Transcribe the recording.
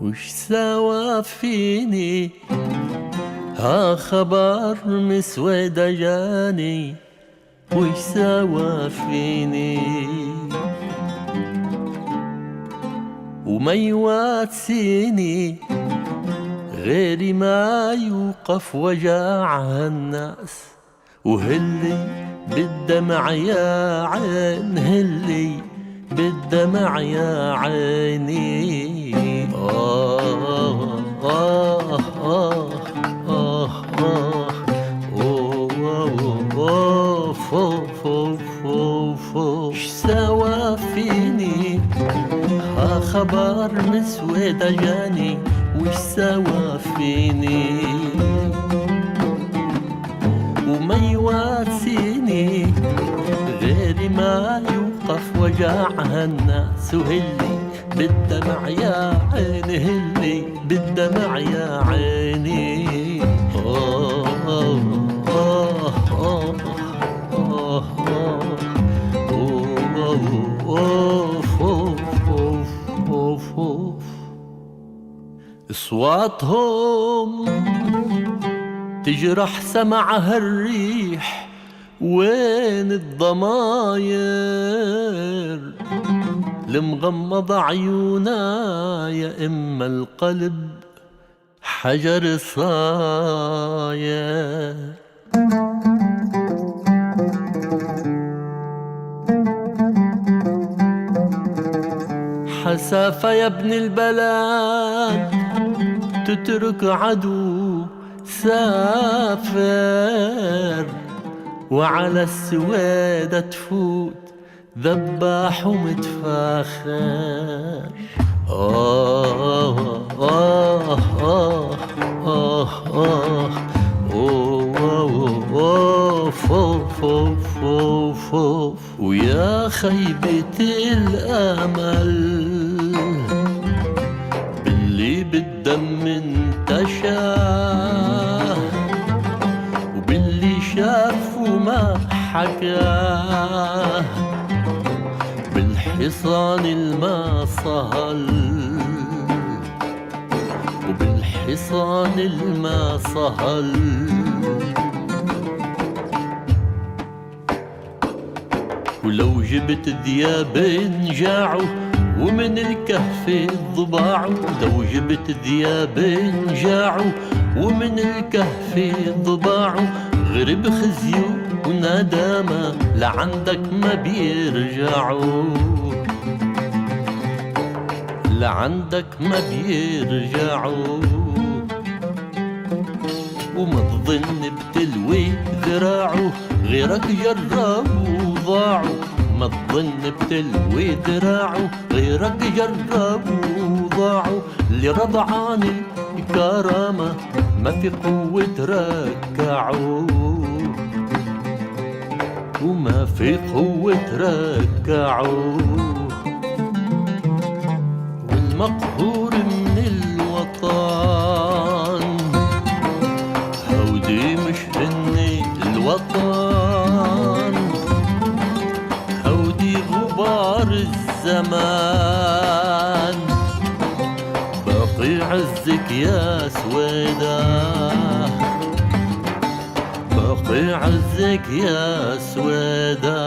وش سوى فيني ها خبر مسودة جاني، وش سوى فيني وما يواسيني غيري ما يوقف وجع الناس، وهلي بالدمع يا عين، هلي بالدمع يا عيني. وش سوى فيني ها خبر مسودة جاني، وش سوى فيني وما يواسيني غيري ما يوقف وجع الناس، وهلي بالدمع يا عيني، هلي بالدمع يا عيني. اصواتهم تجرح سمعها الريح، وين الضماير المغمض عيونا يا إما القلب حجر صاير. حسافة يا ابن البلد تترك عدو سافر، وعلى السويدة تفوت ذباح ومتفاخر. ويا خيبة الأمل باللي بالدم انتشاه، وباللي شاف وما حكاه، بالحصان الما صهل، وبالحصان الما صهل. ولو جبت ذيابين جاعوا ومن الكهف ضباعوا، لو جبت ذيابين جاعوا ومن الكهف ضباعوا، غرب خزيو وندامة لعندك ما بيرجعوا، لعندك ما بيرجعوا. وما تظن بتلوي ذراعه غيرك جربوا وضاعوا، ما تظن بتلوي ذراعه غيرك جربوا وضاعوا. اللي رضعان الكرامة ما في قوة ركعوا، وما في قوة ركعوا. والمقهور من الوطن هودي مش هني الوطن، هودي غبار الزمان. باقي عزك يا سويدة، باقي عزك يا سويدة.